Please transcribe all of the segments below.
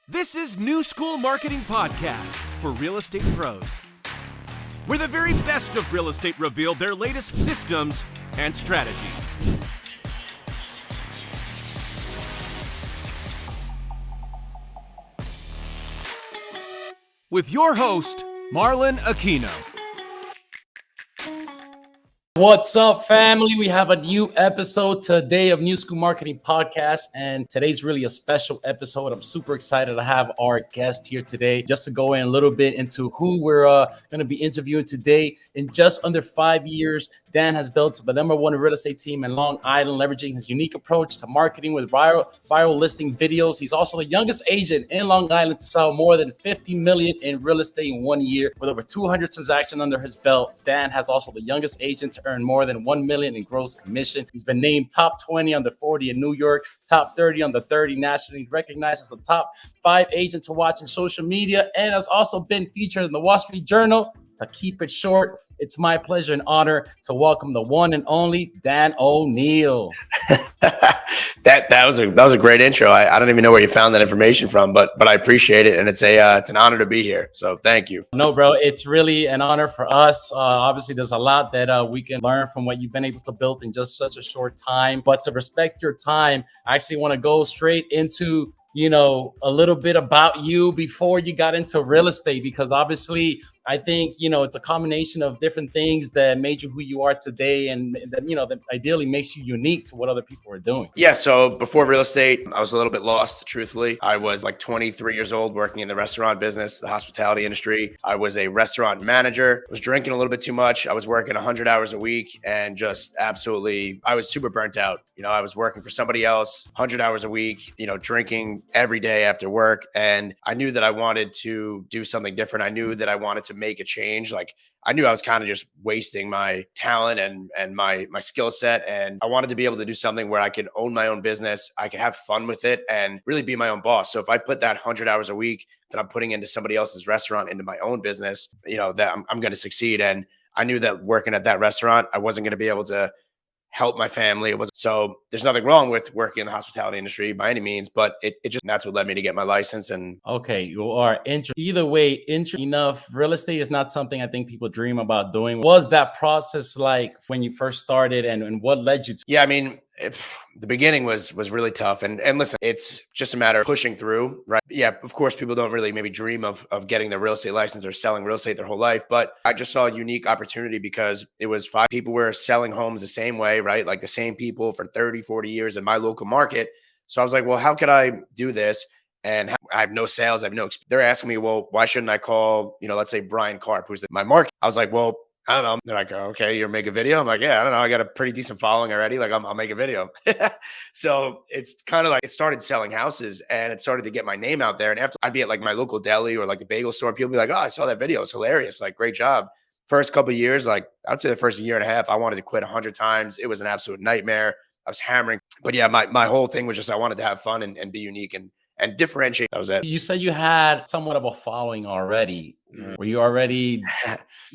This is New School Marketing Podcast for real estate pros, where the very best of real estate reveal their latest systems and strategies. With your host, Marlon Aquino. What's up, family? We have a new episode today of New School Marketing Podcast, and today's really a special episode. I'm super excited to have our guest here today just to go in a little bit into who we're going to be interviewing today. In just under 5 years, Dan has built the #1 real estate team in Long Island, leveraging his unique approach to marketing with viral listing videos. He's also the youngest agent in Long Island to sell more than $50 million in real estate in 1 year. With over 200 transactions under his belt, Dan has also the youngest agent to earn more than $1 million in gross commission. He's been named top 20 on the 40 in New York, top 30 on the 30 nationally, recognized as the top 5 agent to watch in social media, and has also been featured in the Wall Street Journal. To keep it short, it's my pleasure and honor to welcome the one and only Dan O'Neill. That was a great intro. I don't even know where you found that information from, but I appreciate it, and it's an honor to be here. So thank you. No, bro, it's really an honor for us. Obviously, there's a lot that we can learn from what you've been able to build in just such a short time. But to respect your time, I actually want to go straight into a little bit about you before you got into real estate, because obviously I think, it's a combination of different things that made you who you are today, and that ideally makes you unique to what other people are doing. Yeah. So before real estate, I was a little bit lost, truthfully. I was like 23 years old working in the restaurant business, the hospitality industry. I was a restaurant manager, was drinking a little bit too much. I was working 100 hours a week and just absolutely, I was super burnt out. I was working for somebody else 100 hours a week, drinking every day after work. And I knew that I wanted to do something different. I knew that I wanted to make a change. Like, I knew I was kind of just wasting my talent and my skill set. And I wanted to be able to do something where I could own my own business. I could have fun with it and really be my own boss. So if I put that 100 hours a week that I'm putting into somebody else's restaurant, into my own business, that I'm going to succeed. And I knew that working at that restaurant, I wasn't going to be able to help my family. So there's nothing wrong with working in the hospitality industry by any means, but that's what led me to get my license. And okay, you are either way enough. Real estate is not something I think people dream about doing. What was that process like when you first started, and what led you to? Yeah, I mean, the beginning was really tough. And listen, it's just a matter of pushing through, right? Yeah, of course, people don't really maybe dream of getting their real estate license or selling real estate their whole life. But I just saw a unique opportunity because it was 5 people were selling homes the same way, right? Like the same people for 30, 40 years in my local market. So I was like, well, how could I do this? And I have no sales. I have no experience. They're asking me, well, why shouldn't I call, let's say Brian Karp, who's my market? I was like, well, I don't know. They're like, okay, you'll make a video. I'm like, yeah, I don't know. I got a pretty decent following already. Like, I'll make a video. So it's kind of like it started selling houses and it started to get my name out there. And after I'd be at like my local deli or like the bagel store, people be like, oh, I saw that video. It's hilarious. Like, great job. First couple of years, like I'd say the first year and a half, I wanted to quit 100 times. It was an absolute nightmare. I was hammering. But yeah, my whole thing was just I wanted to have fun and be unique and differentiate. That was it. You said you had somewhat of a following already. Were you already?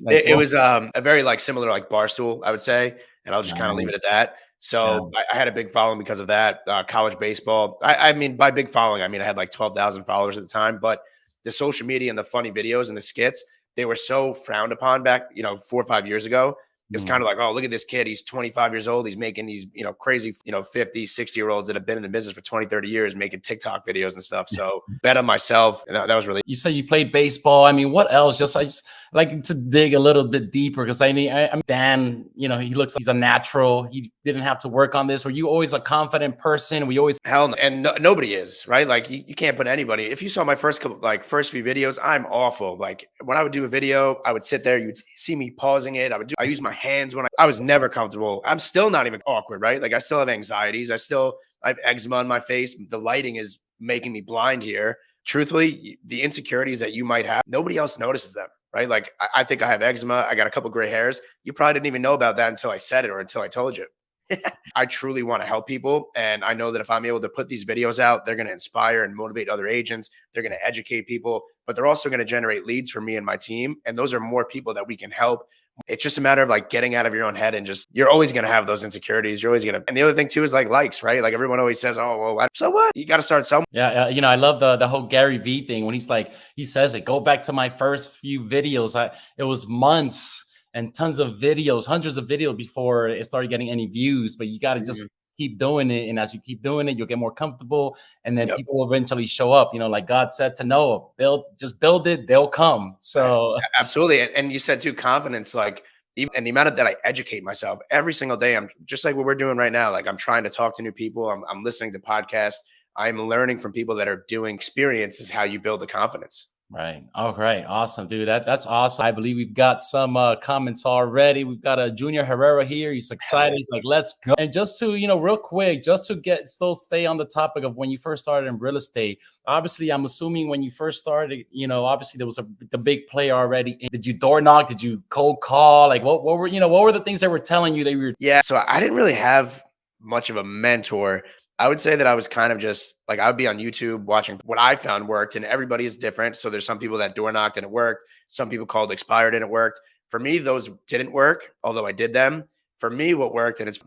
It was a very like similar like Barstool, I would say, and I'll just kind of leave it at that. So I had a big following because of that. College baseball. I mean, by big following, I mean I had like 12,000 followers at the time. But the social media and the funny videos and the skits, they were so frowned upon back, 4 or 5 years ago. It was kind of like, oh, look at this kid. He's 25 years old. He's making these, crazy, 50, 60-year-olds that have been in the business for 20, 30 years making TikTok videos and stuff. So bet on myself. And that was really. You said you played baseball. I mean, what else? I just like to dig a little bit deeper because I'm Dan, he's a natural. He didn't have to work on this. Were you always a confident person? Hell no. And nobody is, right? Like you can't put anybody. If you saw my first few videos, I'm awful. Like when I would do a video, I would sit there, you'd see me pausing it. I use my hands when I was never comfortable. I'm still not even awkward, right? Like I still have anxieties. I have eczema on my face. The lighting is making me blind here. Truthfully, the insecurities that you might have, nobody else notices them, right? Like I think I have eczema. I got a couple gray hairs. You probably didn't even know about that until I said it or until I told you. I truly want to help people. And I know that if I'm able to put these videos out, they're going to inspire and motivate other agents. They're going to educate people, but they're also going to generate leads for me and my team. And those are more people that we can help, It's just a matter of like getting out of your own head and just, you're always going to have those insecurities. You're always going to, and the other thing too is like likes, right? Like everyone always says, oh, well, so what? You got to start somewhere. Yeah, I love the whole Gary V thing when he's like, he says it, go back to my first few videos. It was months and tons of videos, hundreds of videos before it started getting any views, but you got to just keep doing it. And as you keep doing it, you'll get more comfortable, and then people will eventually show up, like God said to Noah, just build it, they'll come. So absolutely. And you said too, confidence, like, even and the amount of that I educate myself every single day. I'm just like what we're doing right now. Like I'm trying to talk to new people. I'm listening to podcasts. I'm learning from people that are doing experience is how you build the confidence. Right. All right. Awesome, dude. That's awesome. I believe we've got some comments already. We've got a Junior Herrera here. He's excited. He's like, let's go. And just to, real quick, just to stay on the topic of when you first started in real estate. Obviously, I'm assuming when you first started, obviously there was the big player already. Did you door knock? Did you cold call? Like what were the things that were telling you that you were? Yeah. So I didn't really have much of a mentor. I would say that I was kind of just like, I would be on YouTube watching what I found worked, and everybody is different. So there's some people that door knocked and it worked. Some people called expired and it worked. For me, those didn't work, although I did them. For me, what worked, and it's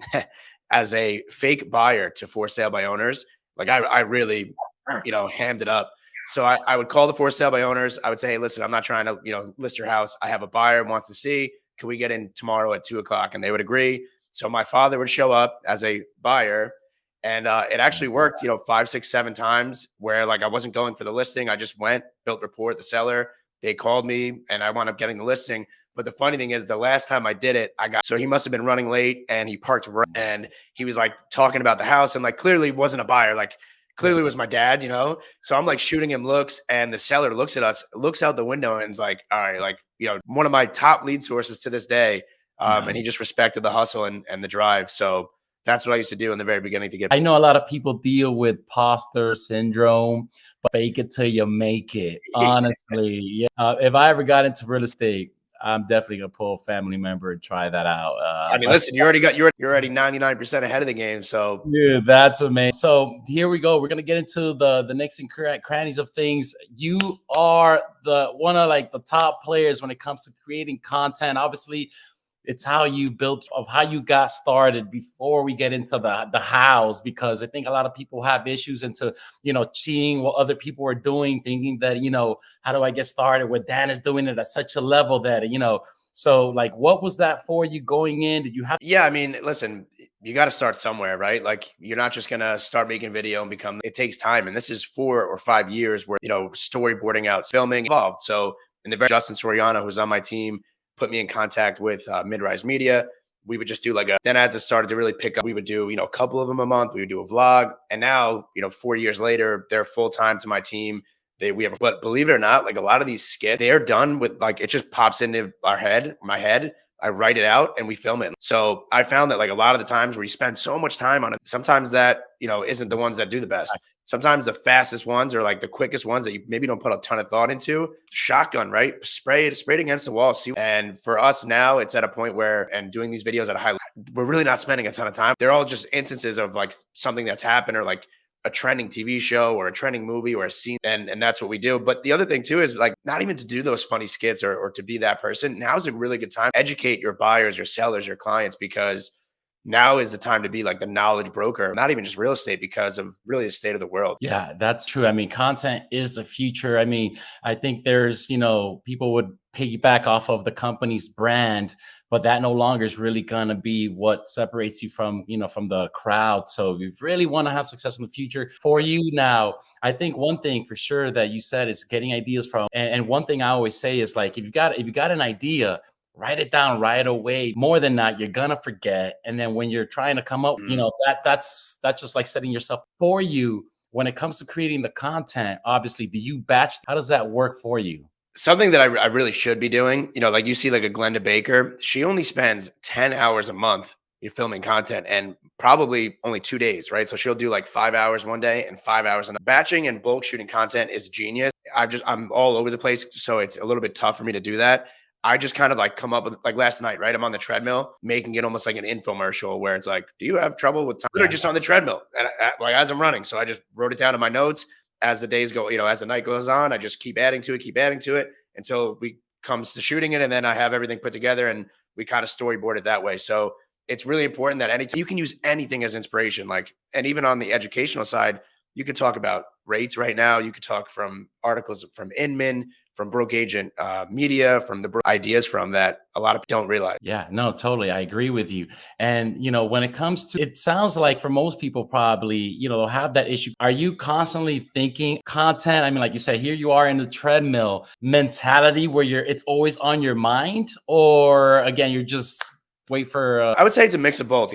as a fake buyer to for sale by owners, like I really, hammed it up. So I would call the for sale by owners. I would say, hey, listen, I'm not trying to, list your house. I have a buyer wants to see, can we get in tomorrow at 2:00? And they would agree. So my father would show up as a buyer. And it actually worked, 5, 6, 7 times where like I wasn't going for the listing. I just went, built rapport with the seller. They called me and I wound up getting the listing. But the funny thing is the last time I did it, so he must've been running late and he parked and he was like talking about the house and like clearly wasn't a buyer. Like clearly was my dad, So I'm like shooting him looks and the seller looks at us, looks out the window and is like, all right, like, one of my top lead sources to this day. And he just respected the hustle and the drive. So that's what I used to do in the very beginning to get. I know a lot of people deal with imposter syndrome, but fake it till you make it. Honestly, yeah. If I ever got into real estate, I'm definitely gonna pull a family member and try that out. I mean, listen, you're already 99% ahead of the game. So yeah, that's amazing. So here we go. We're gonna get into the next and crannies of things. You are one of like the top players when it comes to creating content. Obviously, it's how you built, of how you got started before we get into the hows, because I think a lot of people have issues into, seeing what other people are doing, thinking that, how do I get started where Dan is doing it at such a level that, so like, what was that for you going in? Did you have? Yeah, I mean, listen, you got to start somewhere, right? Like you're not just going to start making video and it takes time. And this is 4 or 5 years where, storyboarding out, filming involved. So in the very Justin Soriano, who's on my team, put me in contact with Midrise Media. We would just do then as it started to really pick up, we would do, a couple of them a month. We would do a vlog. And now, 4 years later, they're full time to my team. But believe it or not, like a lot of these skits, they are done with like, it just pops into my head. I write it out and we film it. So I found that like a lot of the times where you spend so much time on it, sometimes that, isn't the ones that do the best. Sometimes the fastest ones are like the quickest ones that you maybe don't put a ton of thought into. Shotgun, right? Spray it against the wall. And for us now, it's at a point where, and doing these videos at a high level, we're really not spending a ton of time. They're all just instances of like something that's happened or like a trending TV show or a trending movie or a scene. And that's what we do. But the other thing too is like not even to do those funny skits or to be that person. Now's a really good time. Educate your buyers, your sellers, your clients, because now is the time to be like the knowledge broker, not even just real estate, because of really the state of the world. Yeah, that's true. I mean, content is the future. I mean, I think there's, people would piggyback off of the company's brand, but that no longer is really going to be what separates you from, from the crowd. So if you really want to have success in the future for you now, I think one thing for sure that you said is getting ideas from, and one thing I always say is like, if you got an idea, write it down right away. More than that, you're gonna forget. And then when you're trying to come up, that's just like setting yourself for you. When it comes to creating the content, obviously, do you batch? How does that work for you? Something that I really should be doing, like you see like a Glenda Baker, she only spends 10 hours a month filming content and probably only 2 days, right? So she'll do like 5 hours one day and 5 hours. And batching and bulk shooting content is genius. I'm all over the place. So it's a little bit tough for me to do that. I just kind of like come up with like last night, right? I'm on the treadmill, making it almost like an infomercial where it's like, do you have trouble with time? Literally just on the treadmill and like as I'm running. So I just wrote it down in my notes as the days go, as the night goes on, I just keep adding to it until we comes to shooting it. And then I have everything put together and we kind of storyboard it that way. So it's really important that anytime you can use anything as inspiration, like, and even on the educational side, you could talk about rates right now. You could talk from articles from Inman, from Broke Agent Media, from the ideas from that a lot of people don't realize. Yeah, no, totally. I agree with you. And, when it comes to, it sounds like for most people, probably, they'll have that issue. Are you constantly thinking content? I mean, like you said, here you are in the treadmill mentality where it's always on your mind, or again, you're just wait for, I would say it's a mix of both.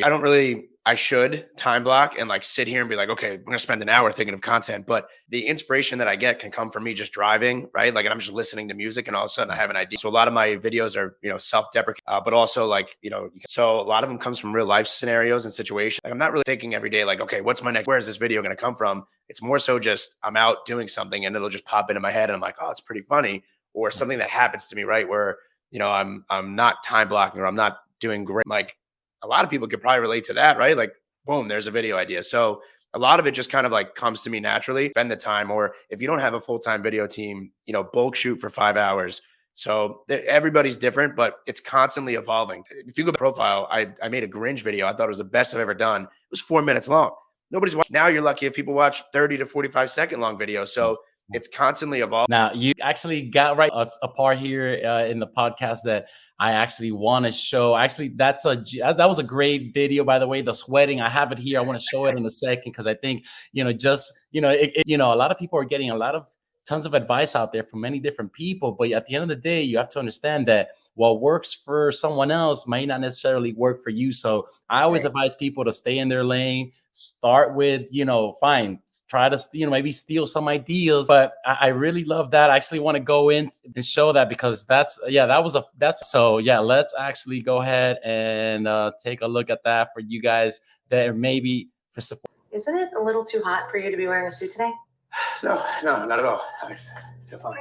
I should time block and like sit here and be like, okay, I'm going to spend an hour thinking of content. But the inspiration that I get can come from me just driving, right? Like, and I'm just listening to music and all of a sudden I have an idea. So a lot of my videos are, self-deprecating, but also like, so a lot of them comes from real life scenarios and situations. Like, I'm not really thinking every day, like, okay, what's my next, where is this video going to come from? It's more so just I'm out doing something and it'll just pop into my head and I'm like, oh, it's pretty funny. Or something that happens to me, right? Where, I'm not time blocking or I'm not doing great. Like, a lot of people could probably relate to that, right? Like, boom, there's a video idea. So a lot of it just kind of like comes to me naturally. Spend the time, or if you don't have a full-time video team, bulk shoot for 5 hours. So everybody's different, but it's constantly evolving. If you go to profile, I made a Grinch video. I thought it was the best I've ever done. It was 4 minutes long. Nobody's watching. Now you're lucky if people watch 30 to 45 second long videos. So it's constantly evolving. Now, you actually got right a part here in the podcast that I actually want to show. Actually, that was a great video, by the way. The sweating, I have it here. I want to show it in a second because I think a lot of people are getting a lot of tons of advice out there from many different people. But at the end of the day, you have to understand that what works for someone else might not necessarily work for you. So I always advise people to stay in their lane, start with, fine, try to, maybe steal some ideas. But I really love that. I actually want to go in and show that because let's actually go ahead and take a look at that for you guys that maybe for support. Isn't it a little too hot for you to be wearing a suit today? No, not at all. I feel fine.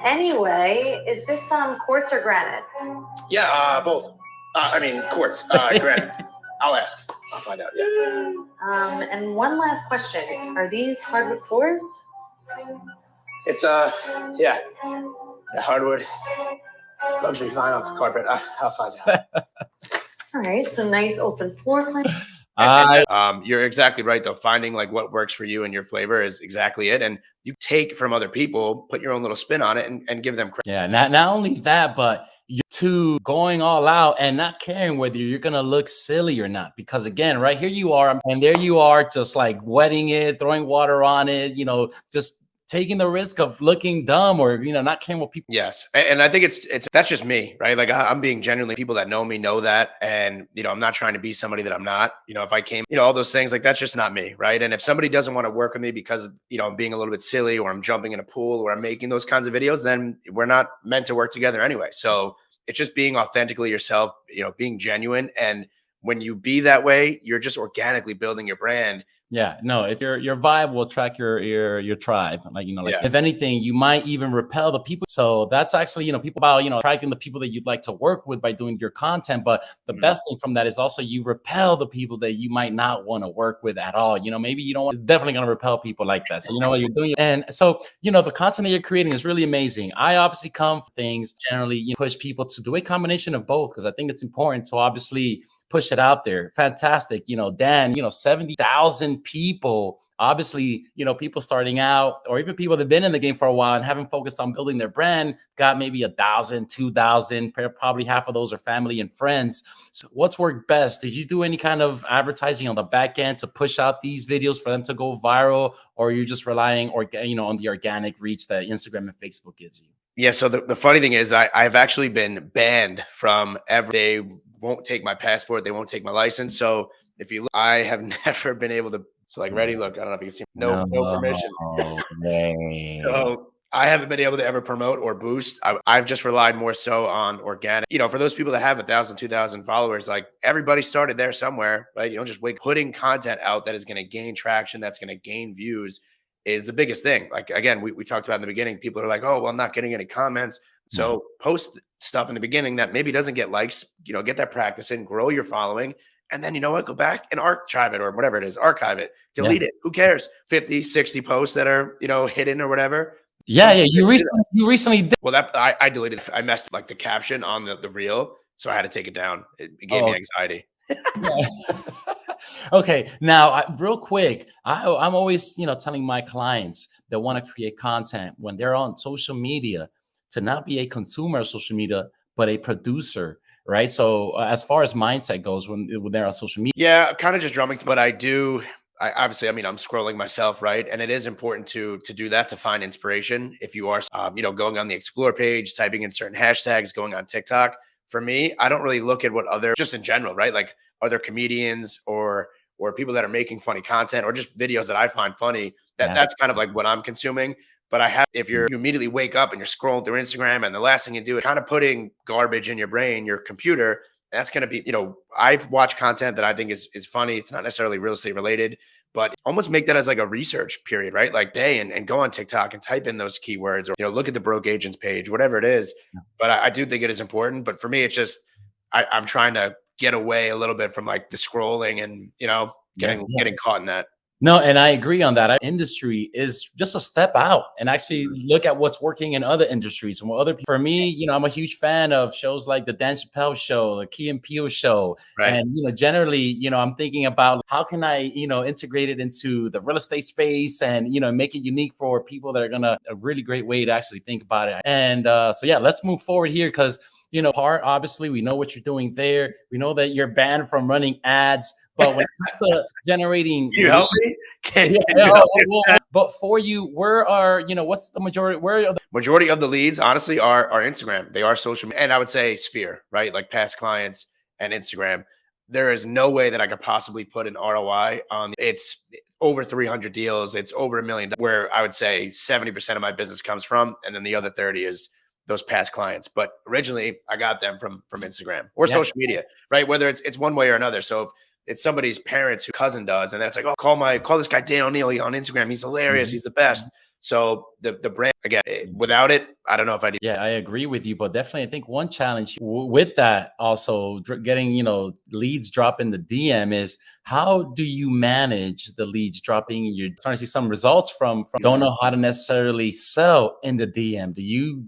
Anyway, is this quartz or granite? Yeah, both. Quartz, granite. I'll ask. I'll find out. Yeah. And one last question: are these hardwood floors? It's hardwood, luxury vinyl carpet. I'll find out. All right, so nice open floor plan. You're exactly right, though. Finding like what works for you and your flavor is exactly it. And you take from other people, put your own little spin on it and give them credit. Yeah, not only that, but you're to going all out and not caring whether you're going to look silly or not. Because again, right here you are, and there you are, just like wetting it, throwing water on it, just taking the risk of looking dumb or, not caring what people. Yes. And I think it's that's just me, right? Like I'm being genuinely, people that know me know that. And, I'm not trying to be somebody that I'm not, if I came, all those things, like that's just not me. Right. And if somebody doesn't want to work with me because, I'm being a little bit silly or I'm jumping in a pool or I'm making those kinds of videos, then we're not meant to work together anyway. So it's just being authentically yourself, being genuine. And when you be that way, you're just organically building your brand. Yeah, no, it's your vibe will attract your tribe. Like, if anything, you might even repel the people. So that's actually, people about, attracting the people that you'd like to work with by doing your content. But the best thing from that is also you repel the people that you might not want to work with at all. Maybe you don't want, definitely going to repel people like that. So you know what you're doing. And so, the content that you're creating is really amazing. I obviously come for things generally, push people to do a combination of both, because I think it's important to obviously push it out there. Fantastic. Dan, 70,000 people, obviously, people starting out or even people that have been in the game for a while and haven't focused on building their brand, got maybe 1,000, 2,000, probably half of those are family and friends. So what's worked best? Did you do any kind of advertising on the back end to push out these videos for them to go viral, or you're just relying on the organic reach that Instagram and Facebook gives you? Yeah. So the funny thing is I've actually been banned from they won't take my passport. They won't take my license. So if you look, I have never been able to. So like, ready, look, I don't know if you can see, no permission. So I haven't been able to ever promote or boost. I've just relied more so on organic, for those people that have 1,000, 2,000 followers, like everybody started there somewhere, right? Just putting content out that is going to gain traction, that's going to gain views is the biggest thing. Like, again, we talked about in the beginning, people are like, oh, well, I'm not getting any comments. So post stuff in the beginning that maybe doesn't get likes, get that practice in, grow your following. And then, go back and archive it or whatever it is, archive it, delete it. Who cares? 50, 60 posts that are, hidden or whatever. Yeah, yeah. You recently did. Well, that I deleted. I messed like the caption on the reel, so I had to take it down. It gave me Oh, anxiety. yeah. Okay, now real quick, I'm always telling my clients that want to create content when they're on social media to not be a consumer of social media, but a producer, right? So as far as mindset goes, when they're on social media, Yeah, kind of just drumming, but I do. I obviously, I mean, I'm scrolling myself, right? And it is important to do that to find inspiration. If you are, going on the explore page, typing in certain hashtags, going on TikTok. For me, I don't really look at what other, just in general, right? Like other comedians or people that are making funny content or just videos that I find funny. yeah, That's kind of like what I'm consuming. But I have, if you immediately wake up and you're scrolling through Instagram and the last thing you do is kind of putting garbage in your brain, your computer, that's going to be, I've watched content that I think is funny. It's not necessarily real estate related, but almost make that as like a research period, right? Like day and go on TikTok and type in those keywords or, look at the broke agents page, whatever it is. But I do think it is important. But for me, it's just, I'm trying to get away a little bit from like the scrolling and, yeah, yeah. getting caught in that. No, and I agree on that. Our industry is just a step out and actually look at what's working in other industries and what other people. For me, I'm a huge fan of shows like the Dan Chappelle Show, the Key and Peele Show, Right. and generally, I'm thinking about how can I, integrate it into the real estate space and make it unique for people that are gonna a really great way to actually think about it. And so yeah, let's move forward here because part obviously we know what you're doing there. We know that you're banned from running ads. But when it comes to generating, Can you help me? Can you yeah, help me? but for you, where are what's the majority? Where are the Majority of the leads, honestly, are Instagram. They are social, and I would say Sphere, right? Like past clients and Instagram. There is no way that I could possibly put an ROI on. It's over 300 deals. It's over $1 million. Where I would say 70% of my business comes from, and then the other 30 is those past clients. But originally, I got them from Instagram or yeah, social media, right? Whether it's one way or another. So if it's somebody's parents who cousin does, and that's like, oh, call this guy Dan O'Neill on Instagram. He's hilarious. mhm. He's the best. So the brand again, without it, I don't know if I do. Yeah, I agree with you, but definitely, I think one challenge with that also getting leads drop in the DM is how do you manage the leads dropping? You're starting to see some results from don't know how to necessarily sell in the DM. Do you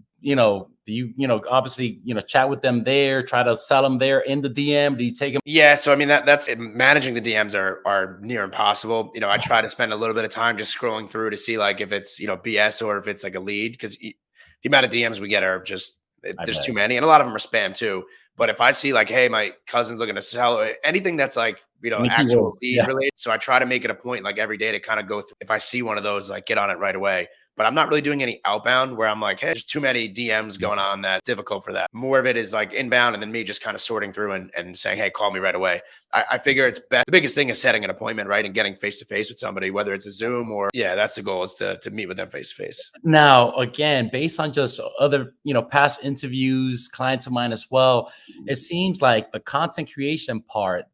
obviously chat with them there, try to sell them there in the DM? Do you take them? Yeah, so I mean that's managing the DMs are near impossible. I try to spend a little bit of time just scrolling through to see like if it's BS or if it's like a lead because the amount of DMs we get are just I there's bet. too many and a lot of them are spam too. But if I see like, hey, my cousin's looking to sell anything that's like Any actual keywords? lead Yeah. related, so I try to make it a point like every day to kind of go through. If I see one of those, like get on it right away. But I'm not really doing any outbound where I'm like, hey, there's too many DMs going on that's difficult for that. More of it is like inbound and then me just kind of sorting through and saying, hey, call me right away. I figure it's best. The biggest thing is setting an appointment, right? And getting face to face with somebody, whether it's a Zoom or yeah, that's the goal is to meet with them face to face. Now, again, based on just other, past interviews, clients of mine as well, it seems like the content creation part,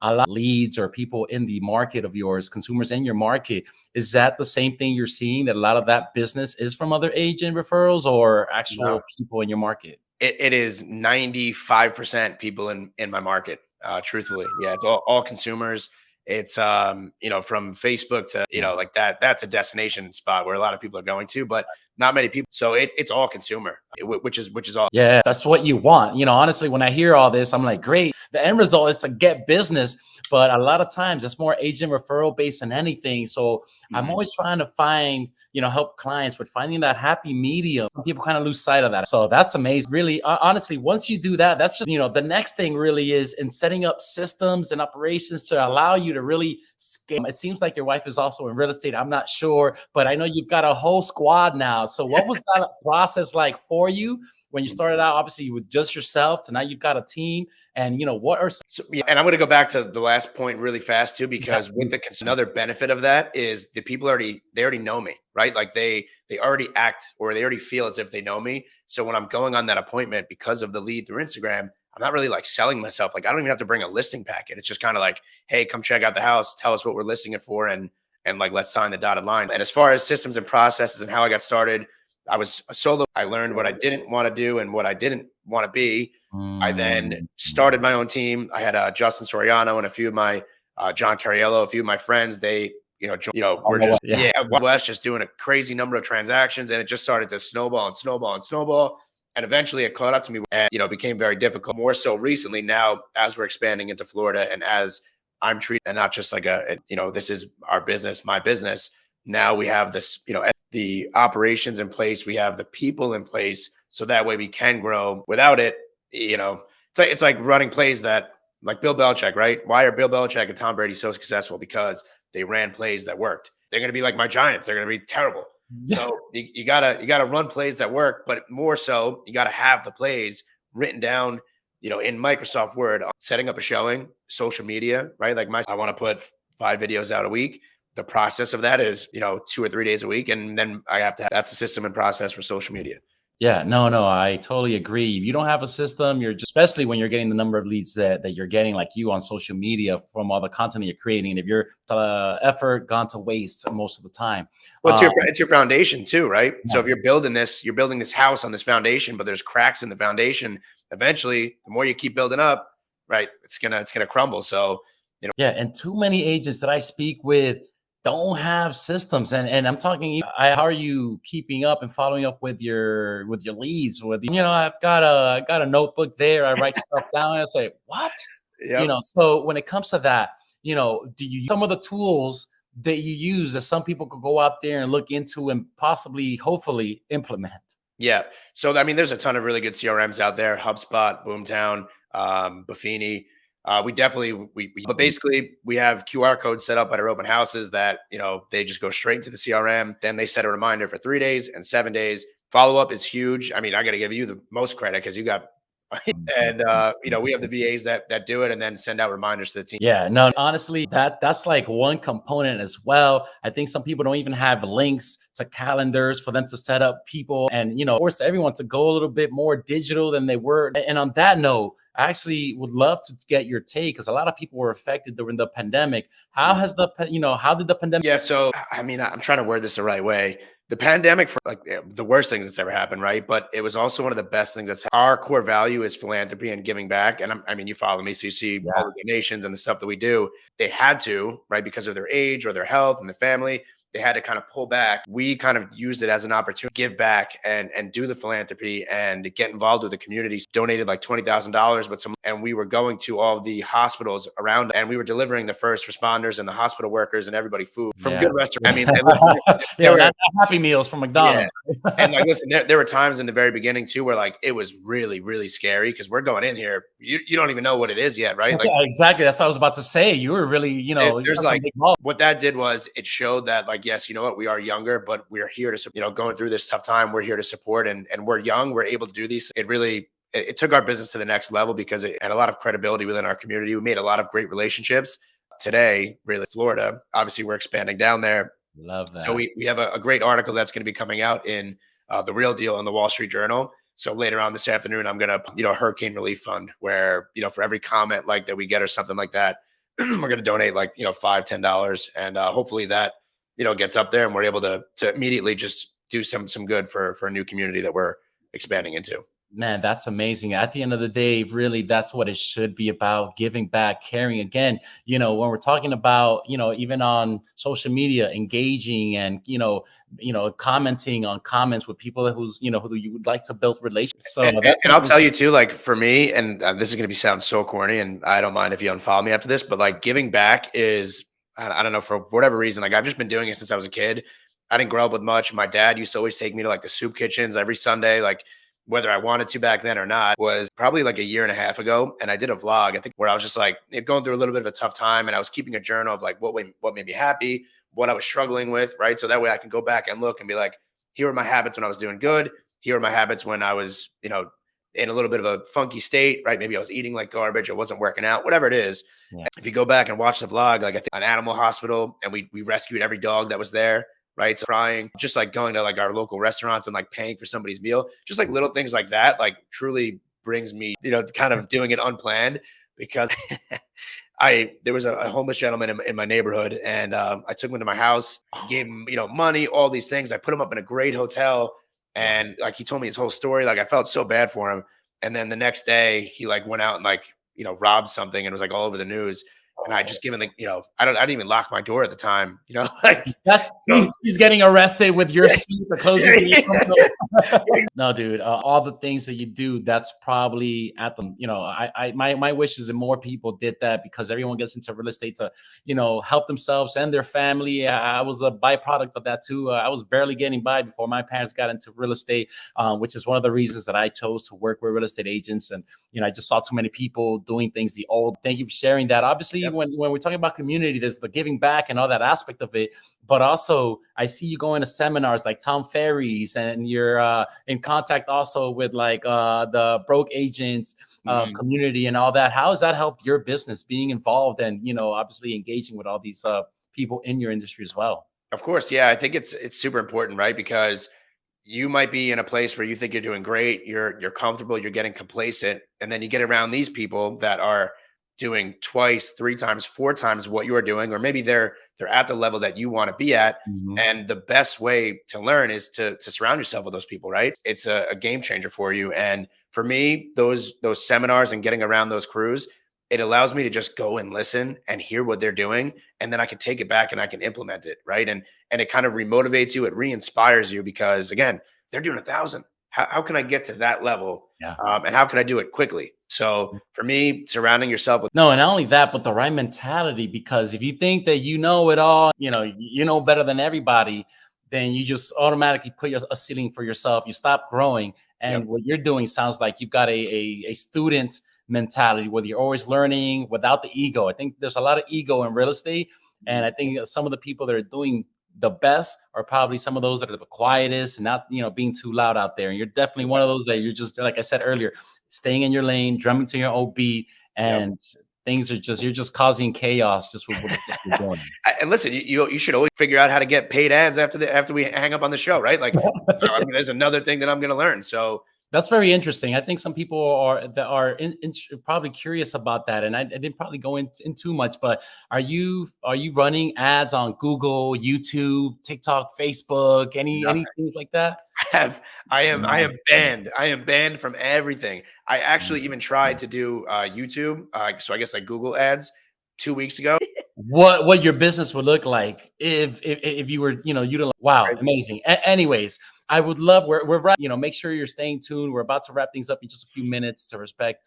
a lot of leads or people in the market of yours, consumers in your market, is that the same thing you're seeing that a lot of that business is from other agent referrals or actual No. people in your market? It is 95% people in my market. Truthfully, yeah, it's all consumers. It's from Facebook to like that's a destination spot where a lot of people are going to, but not many people. So it's all consumer, which is all. Yeah, that's what you want. Honestly, when I hear all this, I'm like, great. The end result is to get business, but a lot of times it's more agent referral based than anything. So I'm always trying to find, help clients with finding that happy medium. Some people kind of lose sight of that. So that's amazing. Really, honestly, once you do that, that's just, the next thing really is in setting up systems and operations to allow you to really scale. It seems like your wife is also in real estate. I'm not sure, but I know you've got a whole squad now. So what was that process like for you when you started out, obviously with just yourself to now you've got a team and what are So, yeah, and I'm going to go back to the last point really fast too, because with another benefit of that is the people already know me, right? Like they already act or they already feel as if they know me. So when I'm going on that appointment because of the lead through Instagram, I'm not really like selling myself. Like I don't even have to bring a listing packet. It's just kind of like, hey, come check out the house, tell us what we're listing it for, and like let's sign the dotted line. And as far as systems and processes and how I got started, I was a solo. I learned what I didn't want to do and what I didn't want to be. I then started my own team. I had Justin Soriano and a few of my John Cariello, a few of my friends. They we're just, Yeah. West just doing a crazy number of transactions, and it just started to snowball and snowball and snowball. And eventually it caught up to me and, became very difficult. More so recently now, as we're expanding into Florida and as I'm treated, and not just like this is our business, my business. Now we have this, the operations in place, we have the people in place, so that way we can grow. Without it, it's like running plays that, like Bill Belichick, right? Why are Bill Belichick and Tom Brady so successful? Because they ran plays that worked. They're going to be like my Giants. They're going to be terrible. So you gotta run plays that work, but more so you gotta have the plays written down, in Microsoft Word, setting up a showing, social media, right? Like I want to put 5 videos out a week. The process of that is, 2 or 3 days a week. And then I have to that's the system and process for social media. Yeah, no, I totally agree. If you don't have a system, you're just, especially when you're getting the number of leads that you're getting, like you on social media from all the content that you're creating. If your effort gone to waste most of the time. Well, it's your foundation too, right? Yeah. So if you're building this house on this foundation, but there's cracks in the foundation, eventually the more you keep building up, right, it's gonna crumble. So, yeah, and too many agents that I speak with don't have systems, and I'm talking. How are you keeping up and following up with your leads? I've got a notebook there. I write stuff down and I say, what? yep. So when it comes to that, do you use some of the tools that you use that some people could go out there and look into and possibly, hopefully implement? Yeah. So, I mean, there's a ton of really good CRMs out there: HubSpot, Boomtown, Buffini. But basically we have QR codes set up at our open houses that, they just go straight into the CRM. Then they set a reminder for 3 days and 7 days. Follow up is huge. I mean, I got to give you the most credit because you got, and we have the VAs that do it and then send out reminders to the team. Yeah, no, honestly, that's like one component as well. I think some people don't even have links to calendars for them to set up people and, force everyone to go a little bit more digital than they were. And on that note, I actually would love to get your take because a lot of people were affected during the pandemic. How did the pandemic? Yeah. So, I mean, I'm trying to word this the right way. The pandemic, for like the worst thing that's ever happened, right? But it was also one of the best things. That's our core value is philanthropy and giving back. And I mean, you follow me, so you see all the donations and the stuff that we do. They had to, right, because of their age or their health and the family. They had to kind of pull back. We kind of used it as an opportunity to give back and do the philanthropy and get involved with the community. Donated like $20,000, and we were going to all the hospitals around, and we were delivering the first responders and the hospital workers and everybody food from good restaurants. I mean, not Happy Meals from McDonald's. Yeah. And like, listen, there were times in the very beginning too where like it was really, really scary because we're going in here, you don't even know what it is yet, right? Exactly. That's what I was about to say. You were really, there's like what that did was it showed that like, yes, you know what, we are younger, but we're here to, going through this tough time. We're here to support, and we're young. We're able to do these. It took our business to the next level because it had a lot of credibility within our community. We made a lot of great relationships. Today, really, Florida, obviously we're expanding down there. Love that. So we have a great article that's going to be coming out in The Real Deal in the Wall Street Journal. So later on this afternoon, I'm going to, hurricane relief fund where, for every comment like that we get or something like that, we're going to donate like, $5, $10. And hopefully that, gets up there and we're able to immediately just do some good for a new community that we're expanding into. Man, that's amazing. At the end of the day, really, that's what it should be about: giving back, caring. Again, when we're talking about, even on social media, engaging and, commenting on comments with people who you would like to build relationships. So and I'll tell you too, like for me, and this is going to sound so corny, and I don't mind if you unfollow me after this, but like giving back is, I don't know, for whatever reason, like I've just been doing it since I was a kid. I didn't grow up with much. My dad used to always take me to like the soup kitchens every Sunday, like whether I wanted to back then or not. Was probably like a year and a half ago. And I did a vlog, I think, where I was just like going through a little bit of a tough time. And I was keeping a journal of like what made me happy, what I was struggling with, right? So that way I can go back and look and be like, here are my habits when I was doing good. Here are my habits when I was, in a little bit of a funky state, right? Maybe I was eating like garbage, I wasn't working out, whatever it is. Yeah. If you go back and watch the vlog, like I think an animal hospital, and we rescued every dog that was there. Right. So crying, just like going to like our local restaurants and like paying for somebody's meal, just like little things like that, like truly brings me, kind of doing it unplanned because there was a homeless gentleman in my neighborhood, and I took him to my house, gave him, money, all these things. I put him up in a great hotel, and like, he told me his whole story. Like I felt so bad for him. And then the next day he like went out and like, robbed something, and it was like all over the news. And I just given I didn't even lock my door at the time, like That's so. he's getting arrested with your suit, the clothes you gave him. Yeah. No, dude, all the things that you do, that's probably at the, my wish is that more people did that, because everyone gets into real estate to, help themselves and their family. I was a byproduct of that too. I was barely getting by before my parents got into real estate, which is one of the reasons that I chose to work with real estate agents. And, I just saw too many people doing things the old. Thank you for sharing that. Obviously, Yep. when we're talking about community, there's the giving back and all that aspect of it. But also, I see you going to seminars like Tom Ferry's, and you're in contact also with like the broke agents community and all that. How has that helped your business, being involved and obviously engaging with all these people in your industry as well? Of course, yeah. I think it's super important, right? Because you might be in a place where you think you're doing great, you're comfortable, you're getting complacent, and then you get around these people that are doing twice, three times, four times what you are doing, or maybe they're at the level that you want to be at. And the best way to learn is to surround yourself with those people, right? It's a game changer for you. And for me, those seminars and getting around those crews, it allows me to just go and listen and hear what they're doing, and then I can take it back and I can implement it, right? And it kind of remotivates you, it re-inspires you, because again, they're doing 1,000. How can I get to that level? Yeah. And how can I do it quickly? So for me, surrounding yourself with No, and not only that, but the right mentality. Because if you think that you know it all, you know better than everybody, then you just automatically put a ceiling for yourself. You stop growing. And what you're doing sounds like you've got a student mentality, where you're always learning without the ego. I think there's a lot of ego in real estate. And I think some of the people that are doing the best are probably some of those that are the quietest and not, being too loud out there. And you're definitely one of those that you're just, like I said earlier, staying in your lane, drumming to your own beat, and things are you're just causing chaos just with what the stuff you're doing. And listen, you should always figure out how to get paid ads after we hang up on the show, right? Like, there's another thing that I'm going to learn. So that's very interesting. I think some people are probably curious about that, and I didn't probably go in too much. But are you running ads on Google, YouTube, TikTok, Facebook, anything like that? I am banned. I am banned from everything. I actually even tried to do YouTube. So I guess like Google ads 2 weeks ago. What your business would look like if you were, wow, amazing. Anyways, I would love, we're right, make sure you're staying tuned. We're about to wrap things up in just a few minutes to respect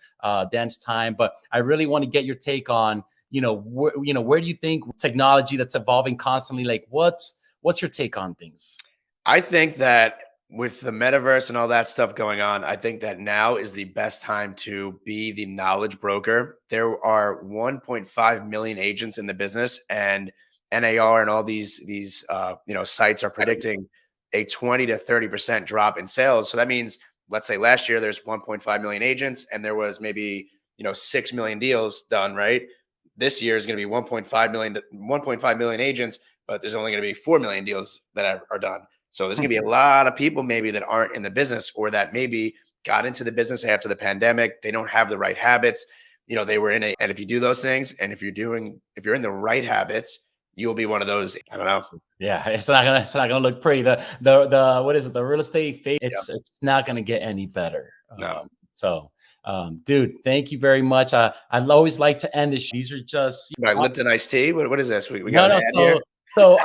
Dan's time, but I really want to get your take on, where do you think technology that's evolving constantly, like what's your take on things? I think that with the metaverse and all that stuff going on, I think that now is the best time to be the knowledge broker. There are 1.5 million agents in the business, and NAR and all these sites are predicting a 20 to 30% drop in sales. So that means, let's say last year there's 1.5 million agents and there was maybe 6 million deals done, right? This year is going to be 1.5 million agents, but there's only going to be 4 million deals that are done. So there's going to be a lot of people maybe that aren't in the business, or that maybe got into the business after the pandemic. They don't have the right habits. They were and if you do those things, and if you're in the right habits, you'll be one of those. I don't know. Yeah, it's not gonna look pretty. The what is it? The real estate fee, it's not gonna get any better. No. Dude, thank you very much. I'd always like to end this. These are just Lipton iced tea. What is this? We got So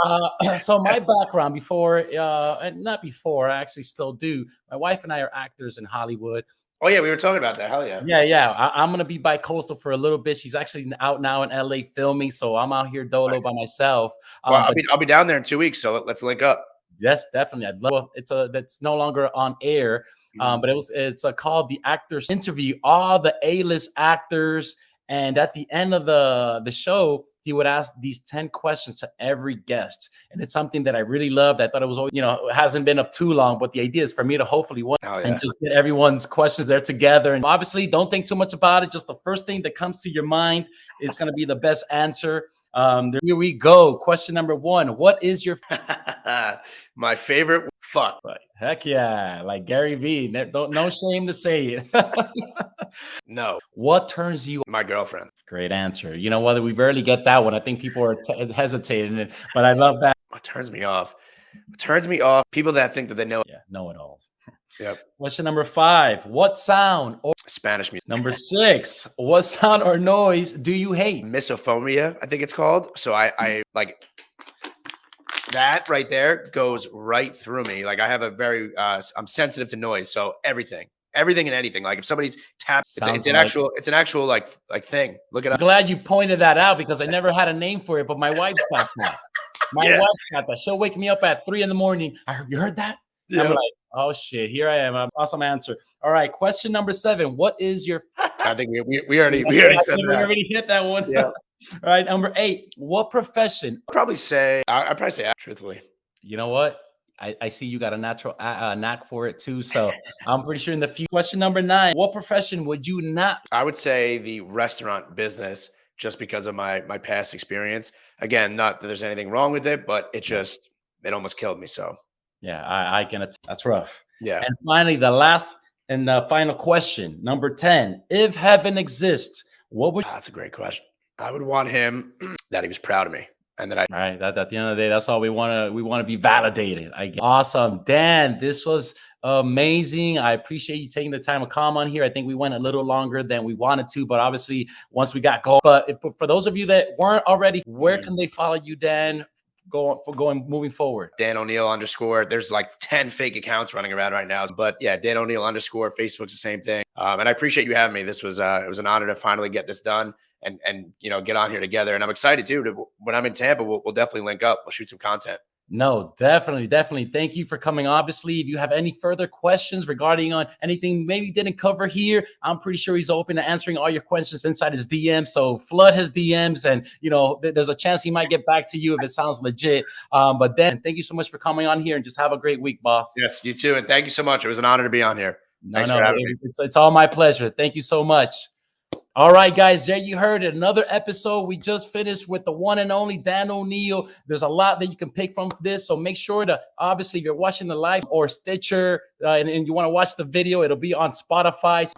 my background before, and not before, I actually still do. My wife and I are actors in Hollywood. Oh yeah, we were talking about that. Hell yeah. Yeah. I'm gonna be bi-coastal for a little bit. She's actually out now in LA filming, so I'm out here dolo by myself. Well, I'll be down there in 2 weeks, so let's link up. Yes, definitely. I'd love. That's no longer on air, but it's called The Actors Interview. All the A-list actors, and at the end of the show, he would ask these 10 questions to every guest. And it's something that I really loved. I thought it was, it hasn't been up too long, but the idea is for me to hopefully and just get everyone's questions there together. And obviously don't think too much about it. Just the first thing that comes to your mind is going to be the best answer. Here we go. Question number 1. What is your my favorite fuck? Right. Heck yeah. Like Gary Vee. No shame to say it. No. What turns you? My girlfriend. Great answer. You know what? We rarely get that one. I think people are hesitating, but I love that. What turns me off? What turns me off? People that think that they know. Yeah, know-it-alls. Yep. Question number 5, what sound or Spanish music. number 6, what sound or noise do you hate? Misophonia, I think it's called. So I like that right there goes right through me. Like I have a very, I'm sensitive to noise. So everything and anything. Like if somebody's tapped, it's an actual like thing. Look it I'm up. glad you pointed that out because I never had a name for it, but my wife's got that. My Yeah. wife's got that. She'll wake me up at 3 a.m. You heard that? Yeah. I'm like, oh shit, here I am. Awesome answer. All right, question number 7. What is your? I think we already said We that. already hit that one. Yeah. All right, number 8. What profession? I'd probably say truthfully. You know what? I see you got a natural knack for it too. So I'm pretty sure in the future. Question number 9. What profession would you not? I would say the restaurant business, just because of my past experience. Again, not that there's anything wrong with it, but it almost killed me. So Yeah, I can. That's rough. yeah. And finally, the last and the final question, number 10. If heaven exists, what would? That's a great question. I would want him that he was proud of me. And that All right. That at the end of the day, that's all we want to. We want to be validated. I guess. Awesome, Dan. This was amazing. I appreciate you taking the time to come on here. I think we went a little longer than we wanted to, but obviously once we got going. But for those of you that weren't already, where can they follow you, Dan? Moving forward. Dan O'Neill _. There's like 10 fake accounts running around right now. But yeah, Dan O'Neill _ Facebook's the same thing. And I appreciate you having me. This was it was an honor to finally get this done and get on here together. And I'm excited too. When I'm in Tampa, we'll definitely link up. We'll shoot some content. No, definitely. Thank you for coming. Obviously, if you have any further questions regarding on anything maybe didn't cover here, I'm pretty sure he's open to answering all your questions inside his DM. So flood his DMs, and there's a chance he might get back to you if it sounds legit. But then, thank you so much for coming on here, and just have a great week, boss. Yes, you too, and thank you so much. It was an honor to be on here. Thanks for having me. It's all my pleasure. Thank you so much. All right, guys, there you heard it. Another episode. We just finished with the one and only Dan O'Neill. There's a lot that you can pick from this. So make sure to, obviously, if you're watching the live or Stitcher and you want to watch the video, it'll be on Spotify.